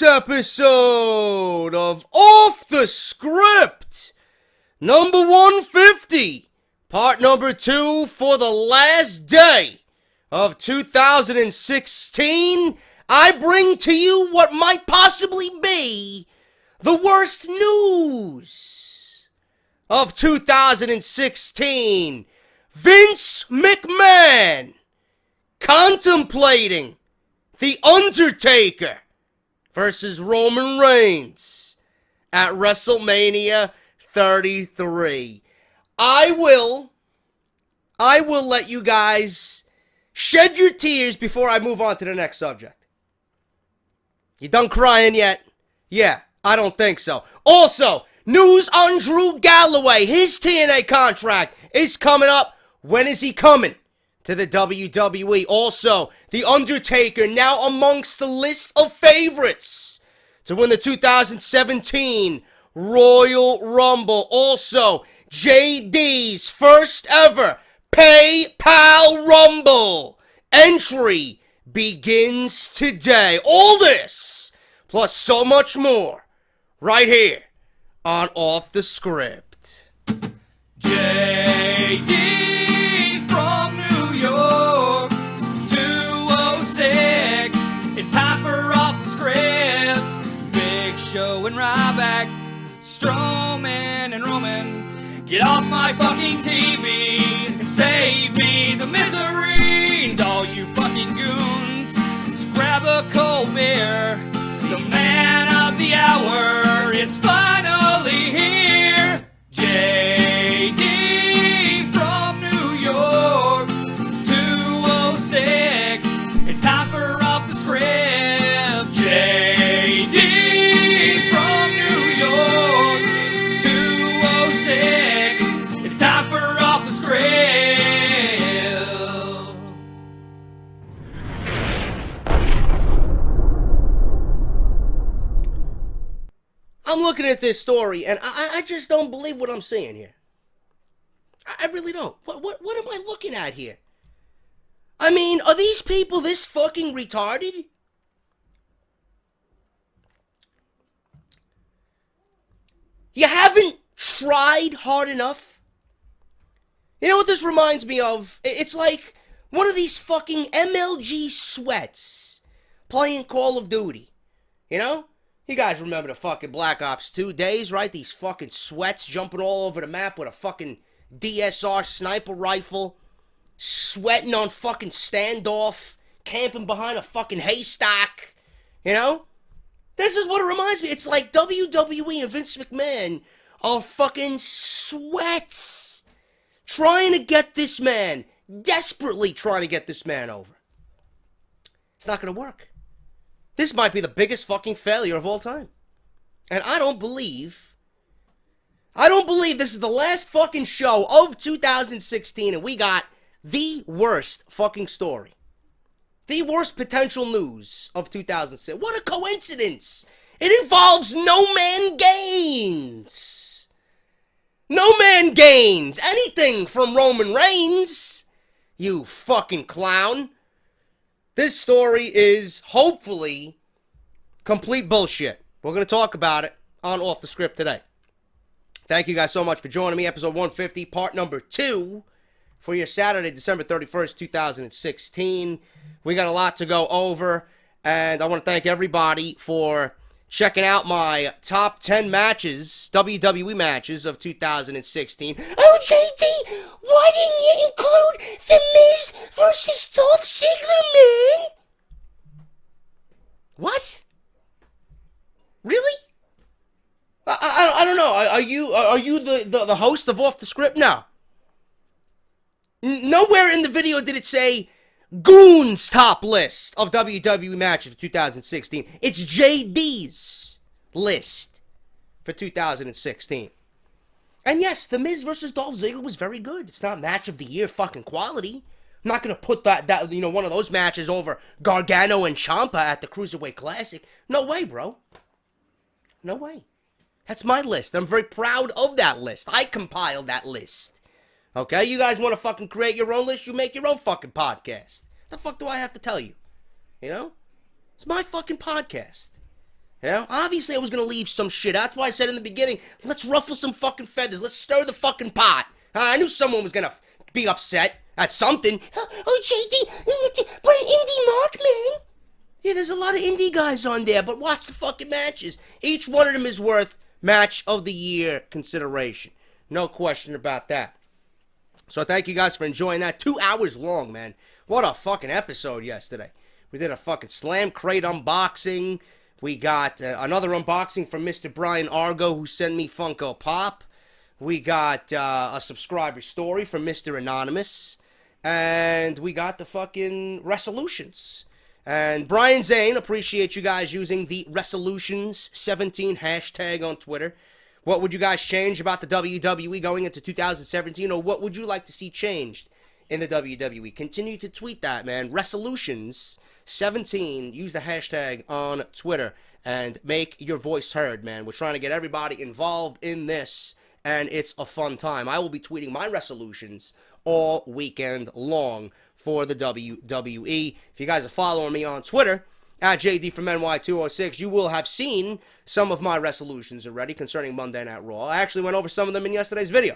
this episode of Off the Script, number 150, part number 2 for the last day of 2016, I bring to you what might possibly be the worst news of 2016. Vince McMahon contemplating The Undertaker versus Roman Reigns at WrestleMania 33. I will let you guys shed your tears before I move on to the next subject. You done crying yet? Yeah, I don't think so. Also, news on Drew Galloway. His TNA contract is coming up. When is he coming to the WWE? Also, The Undertaker now amongst the list of favorites to win the 2017 Royal Rumble. Also, JD's first ever PayPal Rumble entry begins today. All this, plus so much more, right here on Off the Script. JD from New York, 206. It's time for Off the Script. Big Show and Ryback, Strowman and Roman. Get off my fucking TV and save me the misery. And all you fucking goons, just grab a cold beer. The man of the hour is finally here. JD from New York, 206. It's time for Off the Script. JD from New York, 206. It's time for Off the Script. I'm looking at this story, and I just don't believe what I'm seeing here. I really don't. What am I looking at here? I mean, are these people this fucking retarded? You haven't tried hard enough? You know what this reminds me of? It's like one of these fucking MLG sweats playing Call of Duty. You know? You guys remember the fucking Black Ops 2 days, right? These fucking sweats jumping all over the map with a fucking DSR sniper rifle, sweating on fucking standoff, camping behind a fucking haystack, you know? This is what it reminds me. It's like WWE and Vince McMahon are fucking sweats trying to get this man, desperately trying to get this man over. It's not going to work. This might be the biggest fucking failure of all time. And I don't believe this is the last fucking show of 2016 and we got the worst fucking story. The worst potential news of 2006. What a coincidence! It involves no man gains. No man gains anything from Roman Reigns. You fucking clown. This story is hopefully complete bullshit. We're going to talk about it on Off the Script today. Thank you guys so much for joining me. Episode 150, part number 2 for your Saturday, December 31st, 2016. We got a lot to go over, and I want to thank everybody for checking out my top 10 matches, WWE matches of 2016. Oh, JD, why didn't you include The Miz versus Dolph Ziggler, man? What? Really? I don't know. Are you the host of Off the Script? No. Nowhere in the video did it say Goon's top list of WWE matches for 2016. It's JD's list for 2016. And yes, The Miz versus Dolph Ziggler was very good. It's not match of the year fucking quality. I'm not going to put that one of those matches over Gargano and Ciampa at the Cruiserweight Classic. No way, bro. No way. That's my list. I'm very proud of that list. I compiled that list. Okay, you guys want to fucking create your own list? You make your own fucking podcast. The fuck do I have to tell you? You know? It's my fucking podcast. You know, obviously I was going to leave some shit. That's why I said in the beginning, let's ruffle some fucking feathers. Let's stir the fucking pot. I knew someone was going to be upset at something. Oh, JD, put an indie mark, man. Yeah, there's a lot of indie guys on there, but watch the fucking matches. Each one of them is worth match of the year consideration. No question about that. So thank you guys for enjoying that. 2 hours long, man. What a fucking episode yesterday. We did a fucking Slam Crate unboxing. We got another unboxing from Mr. Brian Argo, who sent me Funko Pop. We got a subscriber story from Mr. Anonymous. And we got the fucking resolutions. And Brian Zane, appreciate you guys using the resolutions17 hashtag on Twitter. What would you guys change about the WWE going into 2017? Or what would you like to see changed in the WWE? Continue to tweet that, man. Resolutions17. Use the hashtag on Twitter and make your voice heard, man. We're trying to get everybody involved in this, and it's a fun time. I will be tweeting my resolutions all weekend long for the WWE. If you guys are following me on Twitter, at JD from NY206, you will have seen some of my resolutions already concerning Monday Night Raw. I actually went over some of them in yesterday's video.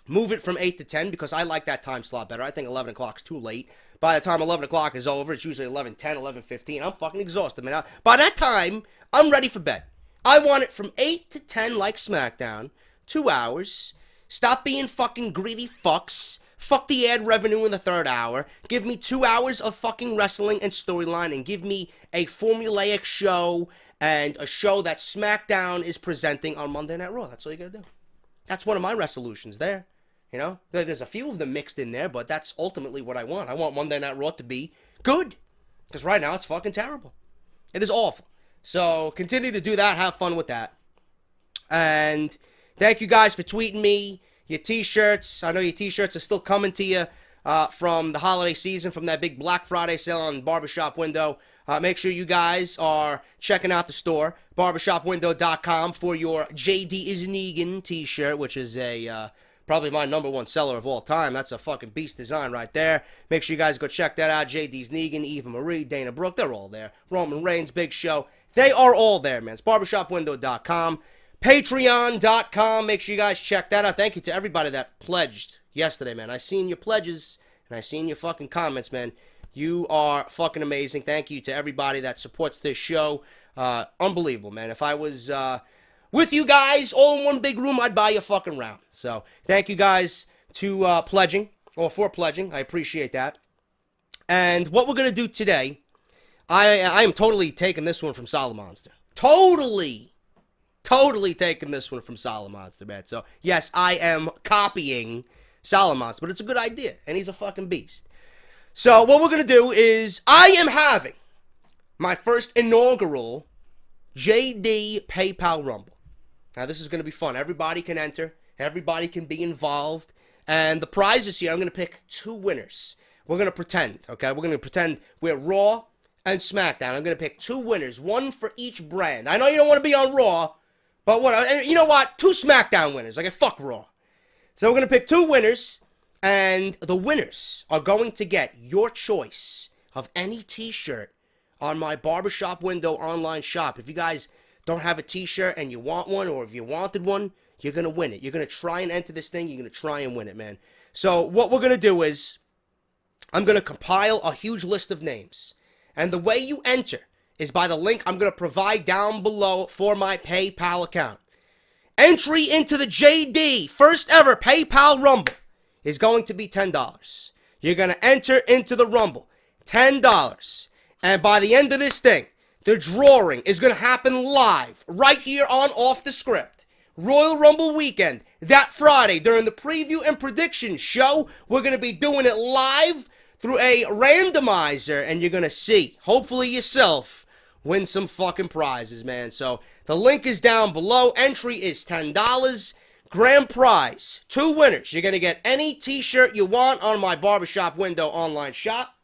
Move it from 8 to 10 because I like that time slot better. I think 11 o'clock's too late. By the time 11 o'clock is over, it's usually 11:10, 11:15. I'm fucking exhausted, man. By that time, I'm ready for bed. I want it from 8 to 10 like SmackDown. 2 hours. Stop being fucking greedy fucks. Fuck the ad revenue in the third hour. Give me 2 hours of fucking wrestling and storyline, and give me a formulaic show and a show that SmackDown is presenting on Monday Night Raw. That's all you gotta do. That's one of my resolutions there. You know, there's a few of them mixed in there, but that's ultimately what I want. I want Monday Night Raw to be good. Because right now it's fucking terrible. It is awful. So continue to do that. Have fun with that. And thank you guys for tweeting me your t-shirts. I know your t-shirts are still coming to you from the holiday season, from that big Black Friday sale on Barbershop Window. Make sure you guys are checking out the store, barbershopwindow.com, for your JD is Negan t-shirt, which is probably my #1 seller of all time. That's a fucking beast design right there. Make sure you guys go check that out. JD's Negan, Eva Marie, Dana Brooke, they're all there. Roman Reigns, Big Show. They are all there, man. It's barbershopwindow.com. Patreon.com. Make sure you guys check that out. Thank you to everybody that pledged yesterday, man. I seen your pledges, and I seen your fucking comments, man. You are fucking amazing. Thank you to everybody that supports this show. Unbelievable, man. If I was with you guys all in one big room, I'd buy you a fucking round. So thank you guys to pledging, or for pledging. I appreciate that. And what we're going to do today, I am totally taking this one from Solomonster. Totally taking this one from Solomonster, man. So, yes, I am copying Solomonster, but it's a good idea, and he's a fucking beast. So, what we're going to do is, I am having my first inaugural JD PayPal Rumble. Now, this is going to be fun. Everybody can enter. Everybody can be involved. And the prizes here, I'm going to pick 2 winners. We're going to pretend, okay? We're going to pretend we're Raw and SmackDown. I'm going to pick 2 winners, 1 for each brand. I know you don't want to be on Raw, but what? You know what? 2 SmackDown winners. Okay, fuck Raw. So we're going to pick 2 winners, and the winners are going to get your choice of any t-shirt on my Barbershop Window online shop. If you guys don't have a t-shirt and you want one, or if you wanted one, you're going to win it. You're going to try and enter this thing. You're going to try and win it, man. So what we're going to do is, I'm going to compile a huge list of names. And the way you enter is by the link I'm going to provide down below for my PayPal account. Entry into the JD first ever PayPal Rumble is going to be $10. You're going to enter into the Rumble. $10. And by the end of this thing, the drawing is going to happen live right here on Off the Script. Royal Rumble weekend, that Friday, during the preview and prediction show. We're going to be doing it live through a randomizer, and you're going to see, hopefully yourself, win some fucking prizes, man. So the link is down below. Entry is $10. Grand prize, 2 winners. You're going to get any t-shirt you want on my Barbershop Window online shop,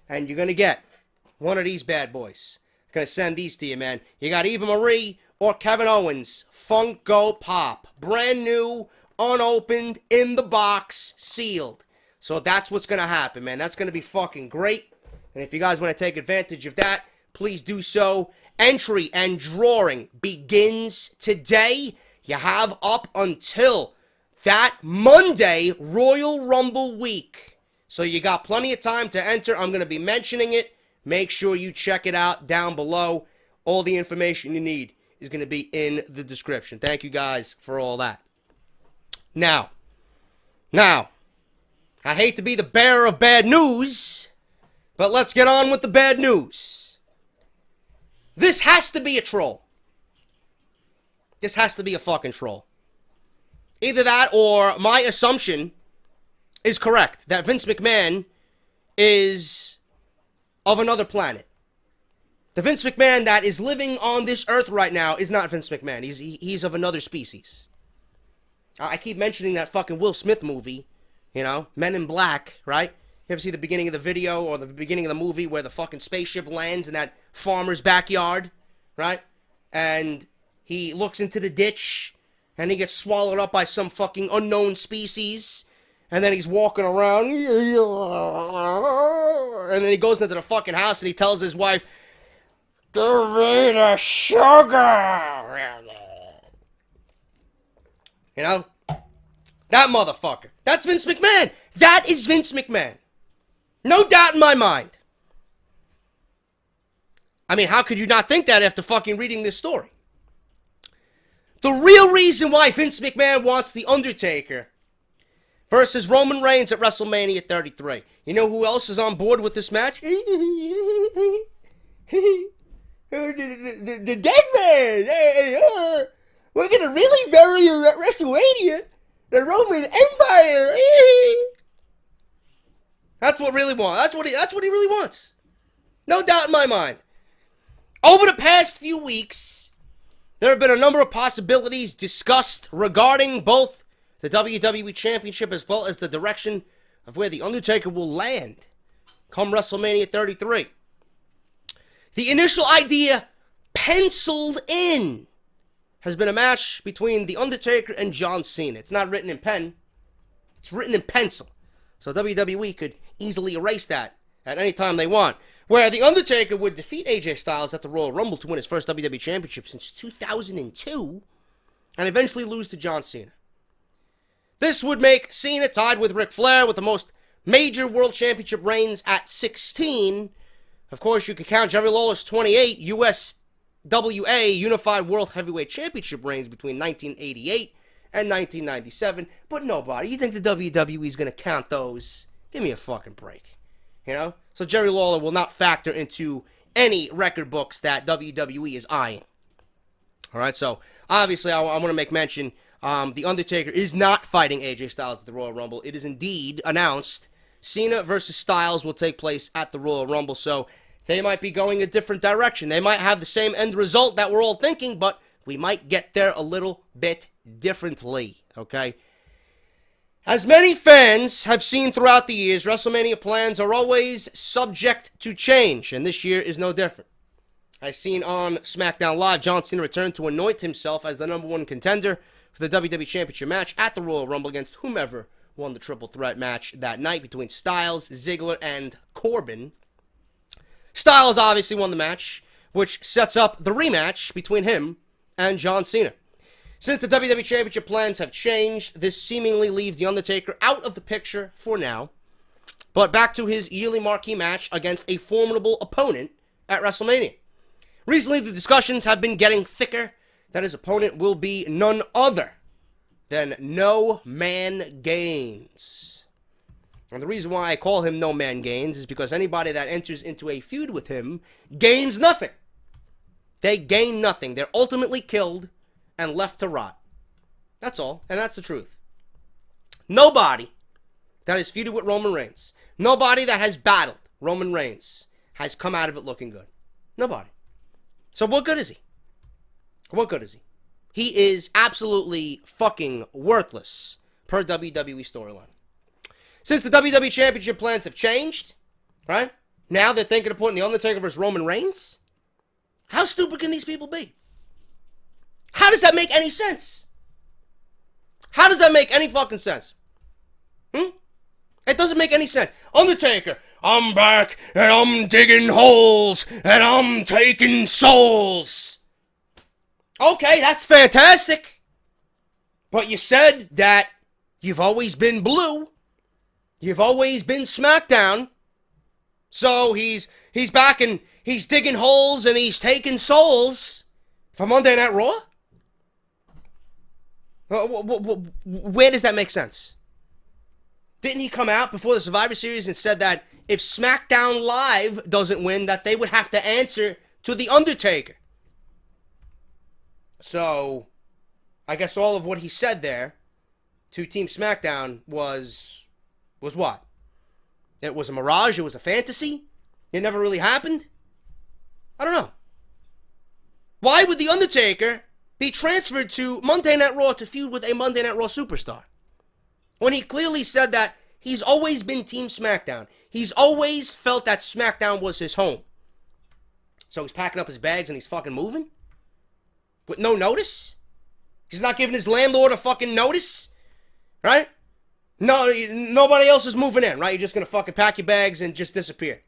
and you're going to get one of these bad boys. I'm going to send these to you, man. You got Eva Marie or Kevin Owens Funko Pop. Brand new, unopened, in the box, sealed. So that's what's going to happen, man. That's going to be fucking great. And if you guys want to take advantage of that, please do so entry and drawing begins today. You have up until that Monday, Royal Rumble week. So you got plenty of time to enter. I'm going to be mentioning it. Make sure you check it out down below. All the information you need is going to be in the description. Thank you guys for all that. Now, I hate to be the bearer of bad news, but let's get on with the bad news. This has to be a troll. This has to be a fucking troll. Either that or my assumption is correct, that Vince McMahon is of another planet. The Vince McMahon that is living on this earth right now is not Vince McMahon. He's of another species. I keep mentioning that fucking Will Smith movie, you know, Men in Black, right? You ever see the beginning of the video or the beginning of the movie where the fucking spaceship lands in that farmer's backyard, right? And he looks into the ditch and he gets swallowed up by some fucking unknown species. And then he's walking around. And then he goes into the fucking house and he tells his wife, "Give me the sugar." You know? That motherfucker. That's Vince McMahon. That is Vince McMahon. No doubt in my mind. I mean, how could you not think that after fucking reading this story? The real reason why Vince McMahon wants The Undertaker versus Roman Reigns at WrestleMania 33. You know who else is on board with this match? The dead man. We're going to really bury you at WrestleMania. The Roman Empire. That's what really wants. That's what he really wants. No doubt in my mind. Over the past few weeks, there have been a number of possibilities discussed regarding both the WWE Championship as well as the direction of where The Undertaker will land come WrestleMania 33. The initial idea penciled in has been a match between The Undertaker and John Cena. It's not written in pen. It's written in pencil. So WWE could easily erase that at any time they want. Where The Undertaker would defeat AJ Styles at the Royal Rumble to win his first WWE Championship since 2002 and eventually lose to John Cena. This would make Cena tied with Ric Flair with the most major World Championship reigns at 16. Of course, you could count Jerry Lawler's 28 USWA Unified World Heavyweight Championship reigns between 1988 and 1997. But nobody. You think the WWE is going to count those? Give me a fucking break. You know? So Jerry Lawler will not factor into any record books that WWE is eyeing. Alright, so obviously I want to make mention, The Undertaker is not fighting AJ Styles at the Royal Rumble. It is indeed announced Cena versus Styles will take place at the Royal Rumble, so they might be going a different direction. They might have the same end result that we're all thinking, but we might get there a little bit differently, okay? As many fans have seen throughout the years, WrestleMania plans are always subject to change, and this year is no different. As seen on SmackDown Live, John Cena returned to anoint himself as the #1 contender for the WWE Championship match at the Royal Rumble against whomever won the triple threat match that night between Styles, Ziggler, and Corbin. Styles obviously won the match, which sets up the rematch between him and John Cena. Since the WWE Championship plans have changed, this seemingly leaves The Undertaker out of the picture for now. But back to his yearly marquee match against a formidable opponent at WrestleMania. Recently, the discussions have been getting thicker that his opponent will be none other than No Man Gaines. And the reason why I call him No Man Gaines is because anybody that enters into a feud with him gains nothing. They gain nothing. They're ultimately killed and left to rot. That's all, and that's the truth. Nobody that is feuded with Roman Reigns, nobody that has battled Roman Reigns has come out of it looking good. Nobody. So what good is he? What good is he? He is absolutely fucking worthless per WWE storyline. Since the WWE Championship plans have changed, right? Now they're thinking of putting The Undertaker versus Roman Reigns. How stupid can these people be? How does that make any sense? How does that make any fucking sense? It doesn't make any sense. Undertaker, I'm back, and I'm digging holes, and I'm taking souls. Okay, that's fantastic. But you said that you've always been blue. You've always been SmackDown. So he's back and he's digging holes and he's taking souls for Monday Night Raw? Where does that make sense? Didn't he come out before the Survivor Series and said that if SmackDown Live doesn't win, that they would have to answer to The Undertaker? So, I guess all of what he said there to Team SmackDown was what? It was a mirage? It was a fantasy? It never really happened? I don't know. Why would The Undertaker be transferred to Monday Night Raw to feud with a Monday Night Raw superstar, when he clearly said that he's always been Team SmackDown? He's always felt that SmackDown was his home. So he's packing up his bags and he's fucking moving? With no notice? He's not giving his landlord a fucking notice? Right? No, nobody else is moving in, right? You're just gonna fucking pack your bags and just disappear.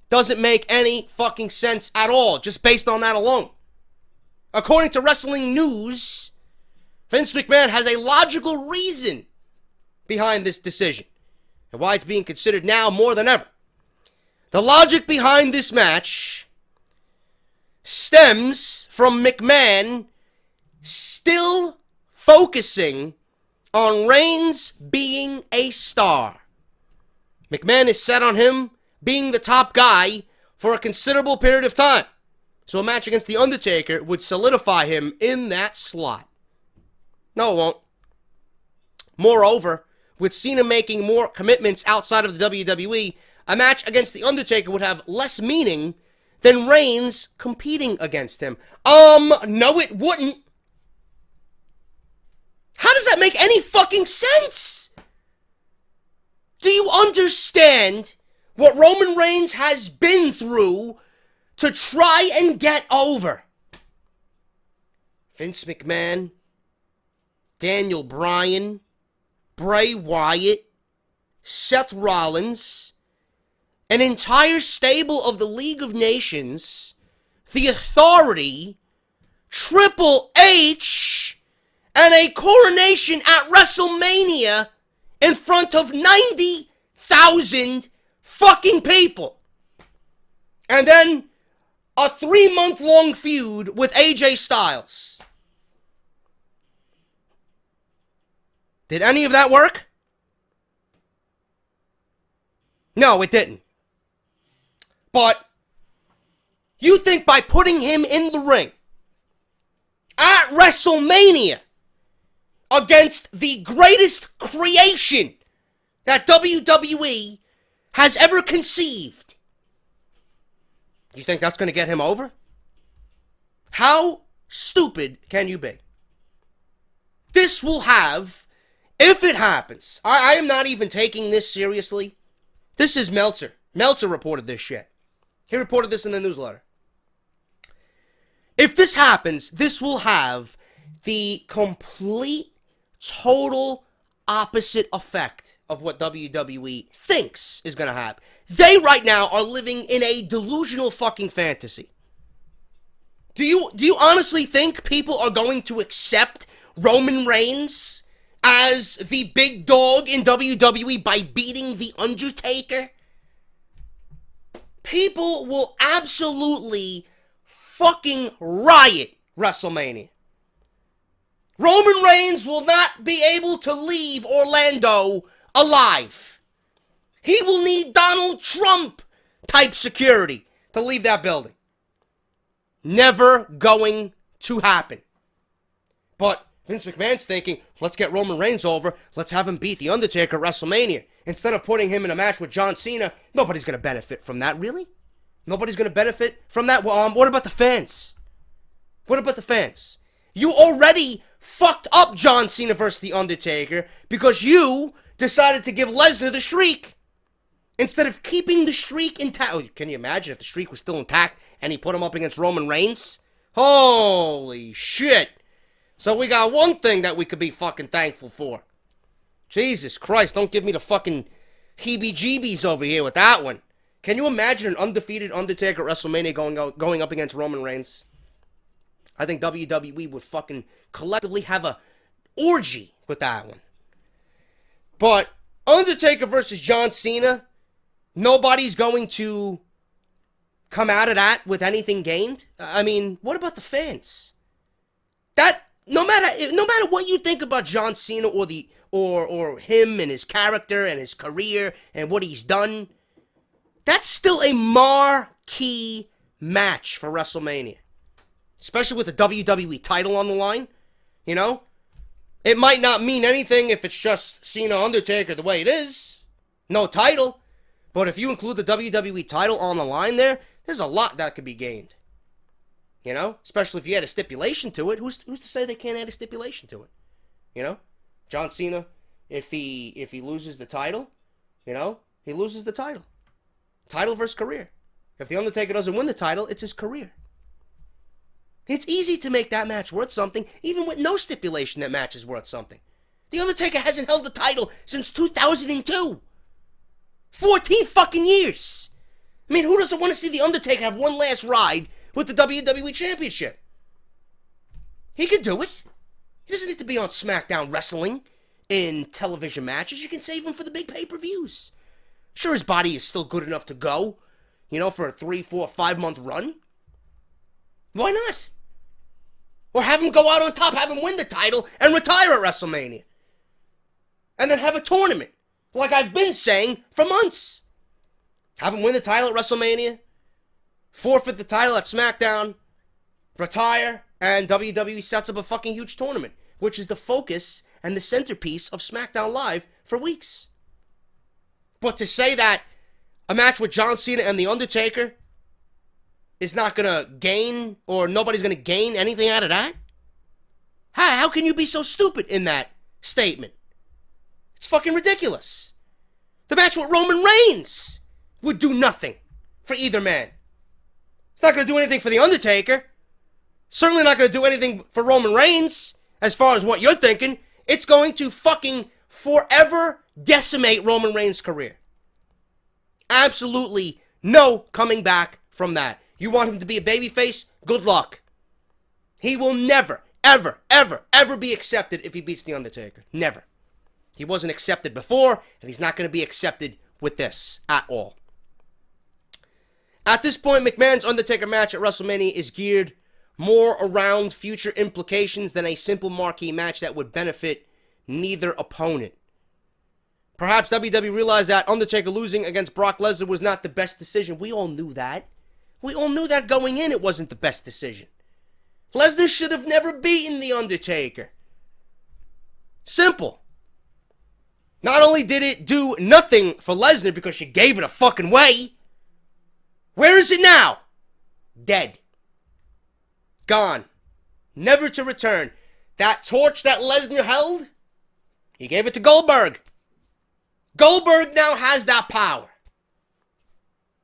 Doesn't make any fucking sense at all, just based on that alone. According to Wrestling News, Vince McMahon has a logical reason behind this decision, and why it's being considered now more than ever. The logic behind this match stems from McMahon still focusing on Reigns being a star. McMahon is set on him being the top guy for a considerable period of time. So a match against The Undertaker would solidify him in that slot. No, it won't. Moreover, with Cena making more commitments outside of the WWE, a match against The Undertaker would have less meaning than Reigns competing against him. No it wouldn't. How does that make any fucking sense? Do you understand what Roman Reigns has been through to try and get over? Vince McMahon, Daniel Bryan, Bray Wyatt, Seth Rollins, an entire stable of the League of Nations, the Authority, Triple H, and a coronation at WrestleMania in front of 90,000 fucking people. And then a 3-month-long feud with AJ Styles. Did any of that work? No, it didn't. But you think by putting him in the ring at WrestleMania against the greatest creation that WWE has ever conceived, you think that's going to get him over? How stupid can you be? This will have, if it happens, I am not even taking this seriously. This is Meltzer. Meltzer reported this shit. He reported this in the newsletter. If this happens, this will have the complete, total opposite effect of what WWE thinks is going to happen. They right now are living in a delusional fucking fantasy. Do you honestly think people are going to accept Roman Reigns as the big dog in WWE by beating The Undertaker? People will absolutely fucking riot WrestleMania. Roman Reigns will not be able to leave Orlando alive. He will need Donald Trump type security to leave that building. Never going to happen. But Vince McMahon's thinking, let's get Roman Reigns over. Let's have him beat The Undertaker at WrestleMania. Instead of putting him in a match with John Cena, nobody's going to benefit from that, really? Nobody's going to benefit from that? Well, what about the fans? What about the fans? You already fucked up John Cena versus The Undertaker because you decided to give Lesnar the streak instead of keeping the streak intact. Oh, can you imagine if the streak was still intact and he put him up against Roman Reigns? Holy shit. So we got one thing that we could be fucking thankful for. Jesus Christ, don't give me the fucking heebie-jeebies over here with that one. Can you imagine an undefeated Undertaker at WrestleMania going up against Roman Reigns? I think WWE would fucking collectively have a orgy with that one. But Undertaker versus John Cena, nobody's going to come out of that with anything gained. I mean, what about the fans? That no matter what you think about John Cena or him and his character and his career and what he's done, that's still a marquee match for WrestleMania. Especially with the WWE title on the line, you know? It might not mean anything if it's just Cena Undertaker the way it is. No title. But if you include the WWE title on the line there's a lot that could be gained. You know? Especially if you add a stipulation to it. Who's to say they can't add a stipulation to it? You know? John Cena, if he loses the title, you know, he loses the title. Title versus career. If the Undertaker doesn't win the title, it's his career. It's easy to make that match worth something, even with no stipulation that match is worth something. The Undertaker hasn't held the title since 2002. 14 fucking years. I mean, who doesn't want to see the Undertaker have one last ride with the WWE Championship? He can do it. He doesn't need to be on SmackDown wrestling in television matches. You can save him for the big pay-per-views. Sure, his body is still good enough to go, you know, for a 3, 4, 5-month run. Why not? Or have him go out on top, have him win the title, and retire at WrestleMania. And then have a tournament, like I've been saying for months. Have him win the title at WrestleMania, forfeit the title at SmackDown, retire, and WWE sets up a fucking huge tournament, which is the focus and the centerpiece of SmackDown Live for weeks. But to say that a match with John Cena and The Undertaker is not going to gain, or nobody's going to gain anything out of that? How can you be so stupid in that statement? It's fucking ridiculous. The match with Roman Reigns would do nothing for either man. It's not going to do anything for The Undertaker. Certainly not going to do anything for Roman Reigns, as far as what you're thinking. It's going to fucking forever decimate Roman Reigns' career. Absolutely no coming back from that. You want him to be a babyface? Good luck. He will never, ever, ever, ever be accepted if he beats The Undertaker. Never. He wasn't accepted before, and he's not going to be accepted with this at all. At this point, McMahon's Undertaker match at WrestleMania is geared more around future implications than a simple marquee match that would benefit neither opponent. Perhaps WWE realized that Undertaker losing against Brock Lesnar was not the best decision. We all knew that. We all knew that going in it wasn't the best decision. Lesnar should have never beaten The Undertaker. Simple. Not only did it do nothing for Lesnar because you gave it a fucking way, where is it now? Dead. Gone. Never to return. That torch that Lesnar held, he gave it to Goldberg. Goldberg now has that power.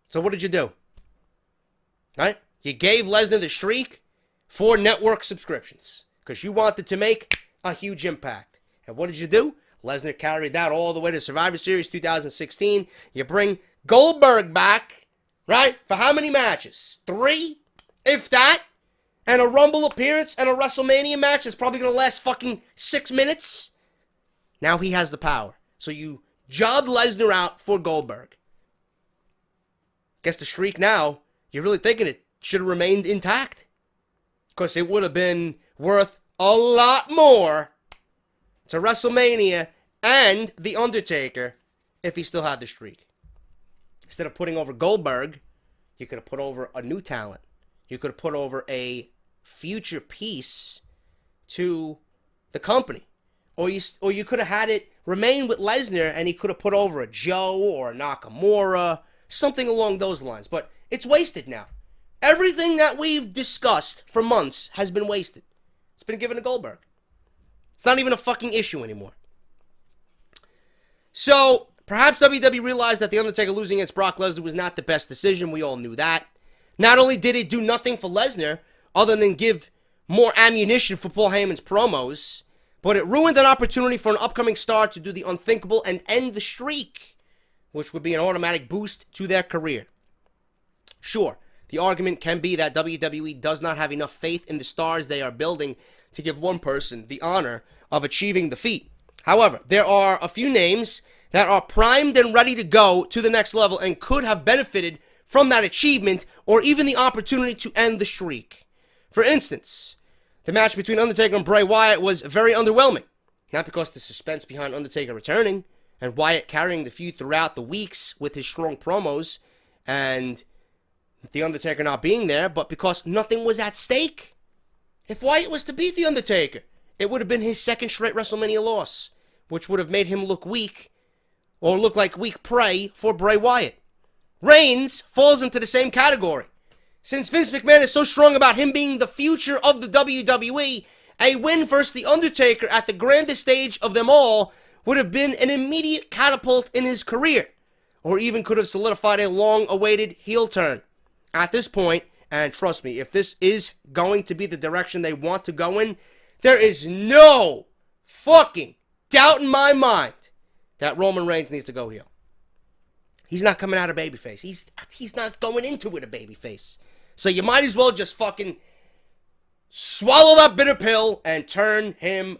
So what did you do? Right? You gave Lesnar the streak for network subscriptions because you wanted to make a huge impact. And what did you do? Lesnar carried that all the way to Survivor Series 2016. You bring Goldberg back, right? For how many matches? 3? If that. And a Rumble appearance and a WrestleMania match that's probably going to last fucking 6 minutes. Now he has the power. So you jobbed Lesnar out for Goldberg. Guess the streak now, you're really thinking it should have remained intact. Because it would have been worth a lot more to WrestleMania and The Undertaker if he still had the streak. Instead of putting over Goldberg, you could have put over a new talent. You could have put over a future piece to the company. Or you could have had it remain with Lesnar and he could have put over a Joe or a Nakamura, something along those lines. But it's wasted now. Everything that we've discussed for months has been wasted. It's been given to Goldberg. It's not even a fucking issue anymore. So, perhaps WWE realized that The Undertaker losing against Brock Lesnar was not the best decision. We all knew that. Not only did it do nothing for Lesnar, other than give more ammunition for Paul Heyman's promos, but it ruined an opportunity for an upcoming star to do the unthinkable and end the streak which would be an automatic boost to their career. Sure, the argument can be that WWE does not have enough faith in the stars they are building to give one person the honor of achieving the feat. However, there are a few names that are primed and ready to go to the next level and could have benefited from that achievement or even the opportunity to end the streak. For instance, the match between Undertaker and Bray Wyatt was very underwhelming. Not because the suspense behind Undertaker returning and Wyatt carrying the feud throughout the weeks with his strong promos and the Undertaker not being there, but because nothing was at stake. If Wyatt was to beat the Undertaker, it would have been his second straight WrestleMania loss, which would have made him look weak, or look like weak prey for Bray Wyatt. Reigns falls into the same category. Since Vince McMahon is so strong about him being the future of the WWE, a win versus The Undertaker at the grandest stage of them all would have been an immediate catapult in his career, or even could have solidified a long-awaited heel turn. At this point, and trust me, if this is going to be the direction they want to go in, there is no fucking doubt in my mind that Roman Reigns needs to go heel. He's not coming out a babyface. He's not going into it a babyface. So you might as well just fucking swallow that bitter pill and turn him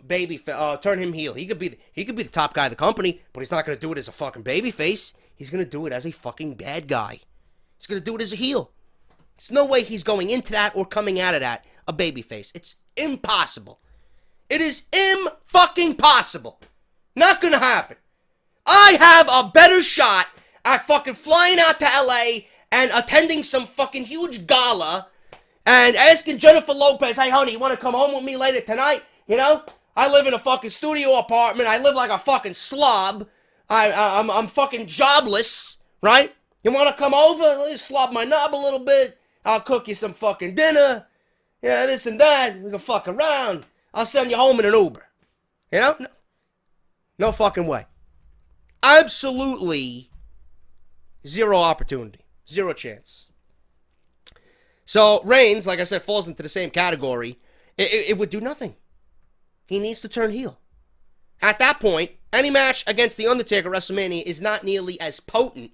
heel. He could be the top guy of the company, but he's not going to do it as a fucking babyface. He's going to do it as a fucking bad guy. He's going to do it as a heel. There's no way he's going into that or coming out of that a babyface. It's impossible. It is fucking possible. Not going to happen. I have a better shot at fucking flying out to LA and attending some fucking huge gala and asking Jennifer Lopez, hey honey, you want to come home with me later tonight? You know, I live in a fucking studio apartment. I live like a fucking slob. I'm fucking jobless, right? You want to come over? Let me slob my knob a little bit. I'll cook you some fucking dinner. Yeah, this and that. We can fuck around. I'll send you home in an Uber. You know? No fucking way. Absolutely zero opportunity. Zero chance. So, Reigns, like I said, falls into the same category. It would do nothing. He needs to turn heel. At that point, any match against The Undertaker at WrestleMania is not nearly as potent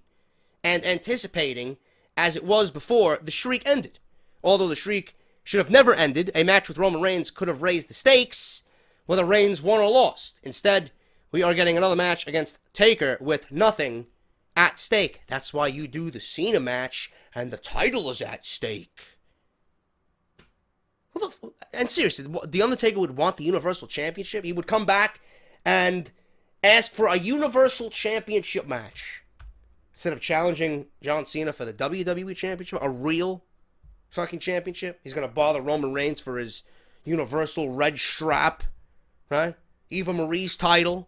and anticipating as it was before the streak ended. Although the streak should have never ended, a match with Roman Reigns could have raised the stakes, whether Reigns won or lost. Instead, we are getting another match against Taker with nothing at stake. That's why you do the Cena match, and the title is at stake. And seriously, The Undertaker would want the Universal Championship? He would come back and ask for a Universal Championship match instead of challenging John Cena for the WWE Championship, a real fucking championship. He's going to bother Roman Reigns for his Universal Red Strap, right? Eva Marie's title.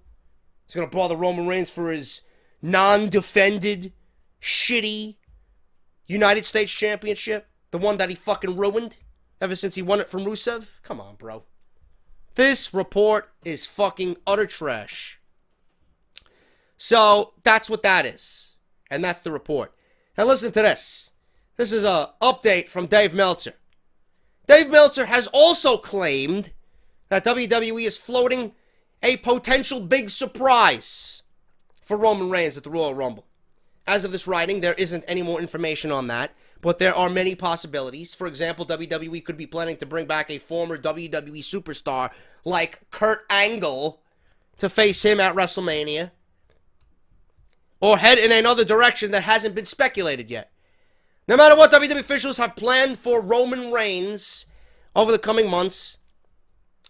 He's going to bother Roman Reigns for his non-defended, shitty United States Championship, the one that he fucking ruined ever since he won it from Rusev. Come on, bro. This report is fucking utter trash. So, that's what that is. And that's the report. Now listen to this. This is an update from Dave Meltzer. Dave Meltzer has also claimed that WWE is floating a potential big surprise for Roman Reigns at the Royal Rumble. As of this writing, there isn't any more information on that, but there are many possibilities. For example, WWE could be planning to bring back a former WWE superstar like Kurt Angle to face him at WrestleMania, or head in another direction that hasn't been speculated yet. No matter what WWE officials have planned for Roman Reigns over the coming months,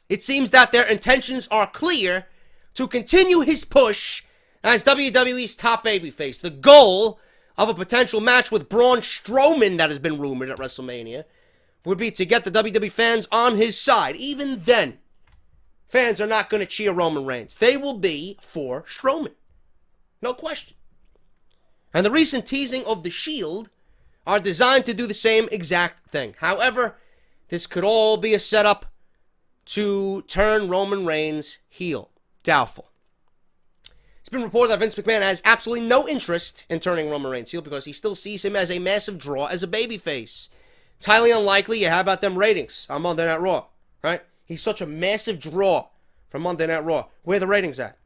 it seems that their intentions are clear to continue his push as WWE's top babyface. The goal of a potential match with Braun Strowman that has been rumored at WrestleMania would be to get the WWE fans on his side. Even then, fans are not going to cheer Roman Reigns. They will be for Strowman. No question. And the recent teasing of The Shield are designed to do the same exact thing. However, this could all be a setup to turn Roman Reigns heel. Doubtful. It's been reported that Vince McMahon has absolutely no interest in turning Roman Reigns heel because he still sees him as a massive draw as a babyface. It's highly unlikely. How about them ratings on Monday Night Raw, right? He's such a massive draw from Monday Night Raw. Where are the ratings at?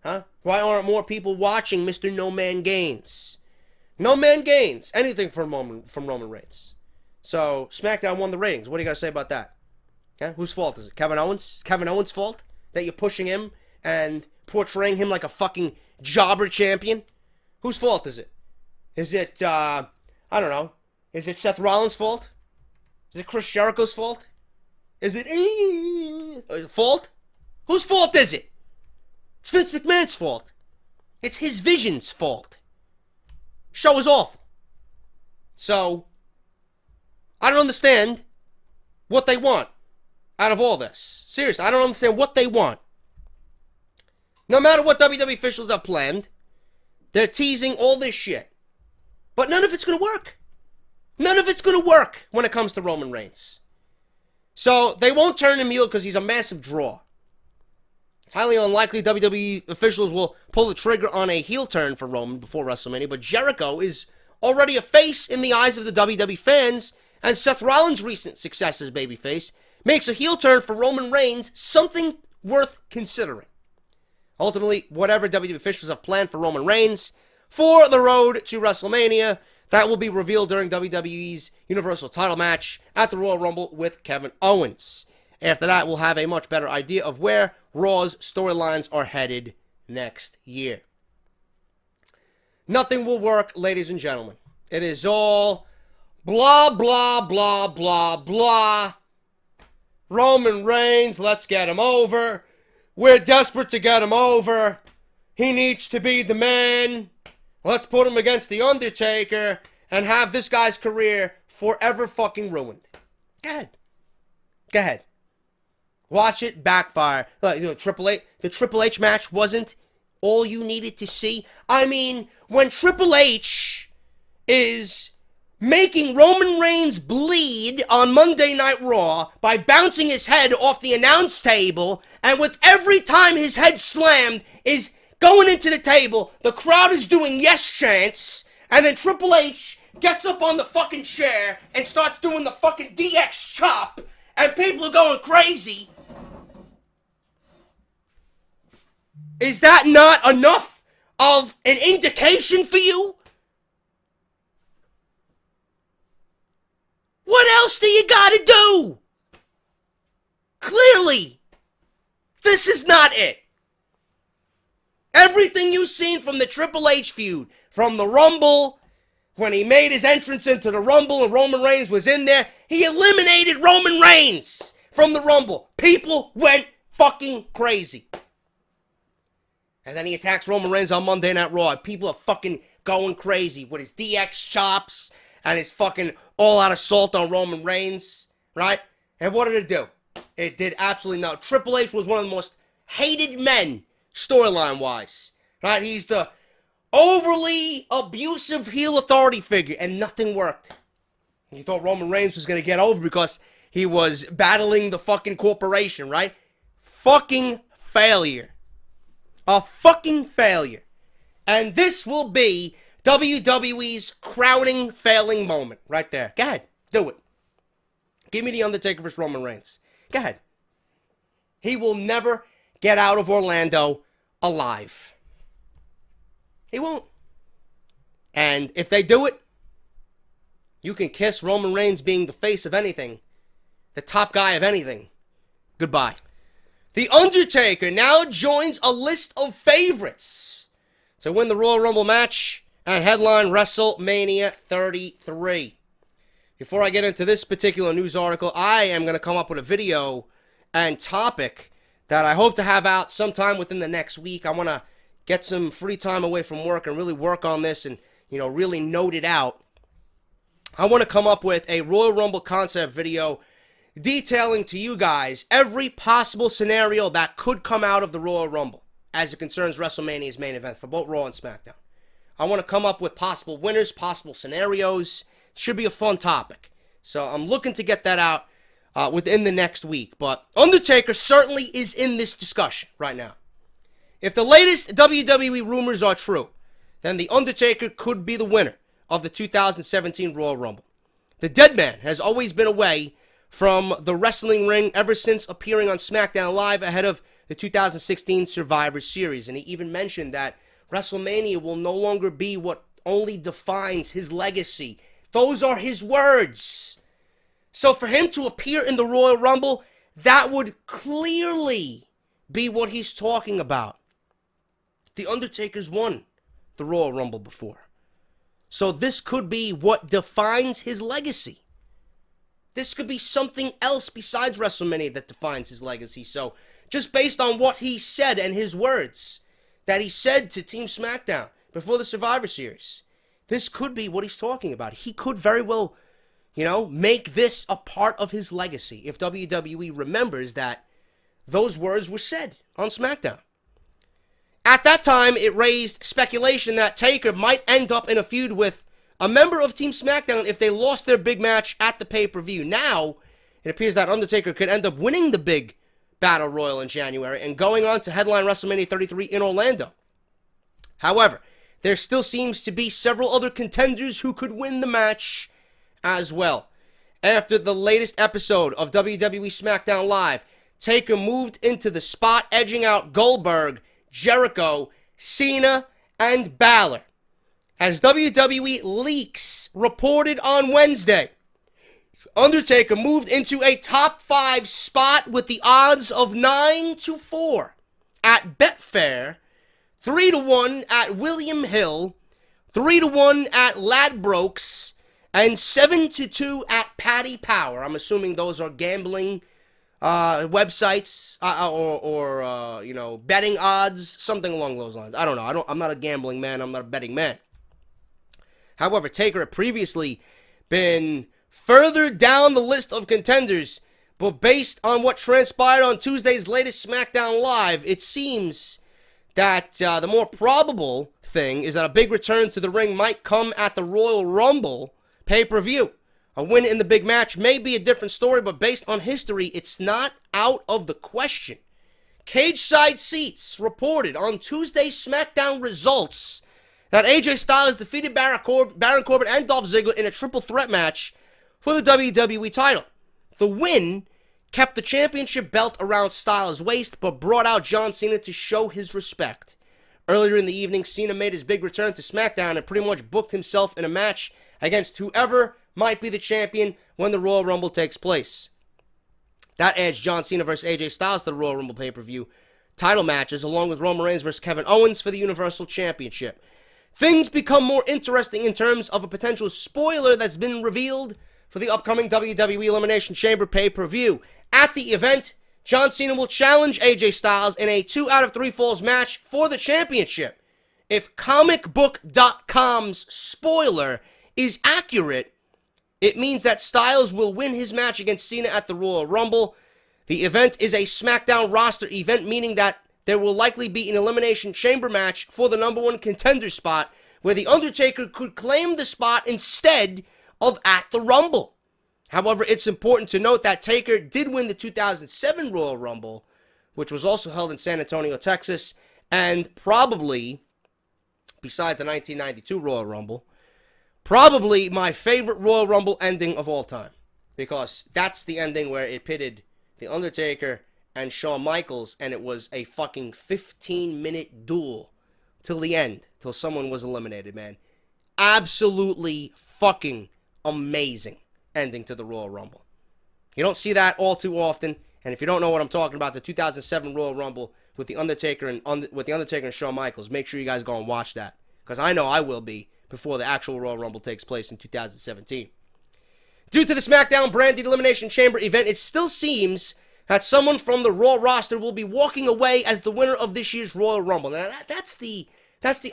Huh? Why aren't more people watching Mr. No Man Gains? No Man Gains. Anything from Roman Reigns. So, SmackDown won the ratings. What do you got to say about that? Okay? Whose fault is it? Kevin Owens? It's Kevin Owens' fault that you're pushing him and portraying him like a fucking jobber champion? Whose fault is it? Is it, I don't know. Is it Seth Rollins' fault? Is it Chris Jericho's fault? Is it fault? Whose fault is it? It's Vince McMahon's fault. It's his vision's fault. Show is awful. So, I don't understand what they want out of all this. Seriously, I don't understand what they want. No matter what WWE officials have planned, they're teasing all this shit. But none of it's going to work. None of it's going to work when it comes to Roman Reigns. So, they won't turn him heel because he's a massive draw. It's highly unlikely WWE officials will pull the trigger on a heel turn for Roman before WrestleMania, but Jericho is already a face in the eyes of the WWE fans, and Seth Rollins' recent success as babyface makes a heel turn for Roman Reigns something worth considering. Ultimately, whatever WWE officials have planned for Roman Reigns for the road to WrestleMania, that will be revealed during WWE's Universal title match at the Royal Rumble with Kevin Owens. After that, we'll have a much better idea of where Raw's storylines are headed next year. Nothing will work, ladies and gentlemen. It is all blah, blah, blah, blah, blah. Roman Reigns, let's get him over. We're desperate to get him over. He needs to be the man. Let's put him against The Undertaker and have this guy's career forever fucking ruined. Go ahead. Go ahead. Watch it backfire. The Triple H match wasn't all you needed to see. I mean, when Triple H is making Roman Reigns bleed on Monday Night Raw by bouncing his head off the announce table, and with every time his head slammed is going into the table, the crowd is doing yes chants, and then Triple H gets up on the fucking chair and starts doing the fucking DX chop, and people are going crazy. Is that not enough of an indication for you? What else do you gotta do? Clearly, this is not it. Everything you've seen from the Triple H feud, from the Rumble, when he made his entrance into the Rumble and Roman Reigns was in there, he eliminated Roman Reigns from the Rumble. People went fucking crazy. And then he attacks Roman Reigns on Monday Night Raw. And people are fucking going crazy with his DX chops and his fucking all-out assault on Roman Reigns, right? And what did it do? It did absolutely nothing. Triple H was one of the most hated men, storyline-wise, right? He's the overly abusive heel authority figure, and nothing worked. You thought Roman Reigns was going to get over because he was battling the fucking corporation, right? Fucking failure. A fucking failure. And this will be WWE's crowning failing moment right there. Go ahead. Do it. Give me The Undertaker versus Roman Reigns. Go ahead. He will never get out of Orlando alive. He won't. And if they do it, you can kiss Roman Reigns being the face of anything, the top guy of anything. Goodbye. The Undertaker now joins a list of favorites to win the Royal Rumble match and headline WrestleMania 33. Before I get into this particular news article, I am going to come up with a video and topic that I hope to have out sometime within the next week. I want to get some free time away from work and really work on this and, really note it out. I want to come up with a Royal Rumble concept video detailing to you guys every possible scenario that could come out of the Royal Rumble as it concerns WrestleMania's main event for both Raw and SmackDown. I want to come up with possible winners, possible scenarios. Should be a fun topic. So I'm looking to get that out within the next week. But Undertaker certainly is in this discussion right now. If the latest WWE rumors are true, then The Undertaker could be the winner of the 2017 Royal Rumble. The dead man has always been away from the wrestling ring ever since appearing on SmackDown Live ahead of the 2016 Survivor Series. And he even mentioned that WrestleMania will no longer be what only defines his legacy. Those are his words. So for him to appear in the Royal Rumble, that would clearly be what he's talking about. The Undertaker's won the Royal Rumble before. So this could be what defines his legacy. This could be something else besides WrestleMania that defines his legacy. So just based on what he said and his words that he said to Team SmackDown before the Survivor Series, this could be what he's talking about. He could very well, make this a part of his legacy if WWE remembers that those words were said on SmackDown. At that time, it raised speculation that Taker might end up in a feud with a member of Team SmackDown if they lost their big match at the pay-per-view. Now, it appears that Undertaker could end up winning the big Battle Royal in January and going on to headline WrestleMania 33 in Orlando. However, there still seems to be several other contenders who could win the match as well. After the latest episode of WWE SmackDown Live, Taker moved into the spot, edging out Goldberg, Jericho, Cena, and Balor. As WWE leaks reported on Wednesday, Undertaker moved into a top 5 spot with the odds of 9-4 at Betfair, 3-1 at William Hill, 3-1 at Ladbrokes, and 7-2 at Paddy Power. I'm assuming those are gambling websites or betting odds, something along those lines. I don't know. I'm not a gambling man. I'm not a betting man. However, Taker had previously been further down the list of contenders, but based on what transpired on Tuesday's latest SmackDown Live, it seems that the more probable thing is that a big return to the ring might come at the Royal Rumble pay-per-view. A win in the big match may be a different story, but based on history, it's not out of the question. Cage Side Seats reported on Tuesday's SmackDown results that AJ Styles defeated Baron Corbin and Dolph Ziggler in a triple threat match for the WWE title. The win kept the championship belt around Styles' waist, but brought out John Cena to show his respect. Earlier in the evening, Cena made his big return to SmackDown and pretty much booked himself in a match against whoever might be the champion when the Royal Rumble takes place. That adds John Cena versus AJ Styles to the Royal Rumble pay-per-view title matches, along with Roman Reigns versus Kevin Owens for the Universal Championship. Things become more interesting in terms of a potential spoiler that's been revealed for the upcoming WWE Elimination Chamber pay-per-view. At the event, John Cena will challenge AJ Styles in a 2 out of 3 falls match for the championship. If comicbook.com's spoiler is accurate, it means that Styles will win his match against Cena at the Royal Rumble. The event is a SmackDown roster event, meaning that there will likely be an Elimination Chamber match for the number 1 contender spot, where The Undertaker could claim the spot instead of at the Rumble. However, it's important to note that Taker did win the 2007 Royal Rumble, which was also held in San Antonio, Texas, and probably, besides the 1992 Royal Rumble, probably my favorite Royal Rumble ending of all time. Because that's the ending where it pitted The Undertaker and Shawn Michaels, and it was a fucking 15-minute duel till the end, till someone was eliminated, man. Absolutely fucking amazing ending to the Royal Rumble. You don't see that all too often, and if you don't know what I'm talking about, the 2007 Royal Rumble with The Undertaker and Shawn Michaels, make sure you guys go and watch that, because I know I will be before the actual Royal Rumble takes place in 2017. Due to the SmackDown branded Elimination Chamber event, it still seems that someone from the Raw roster will be walking away as the winner of this year's Royal Rumble. Now, that's the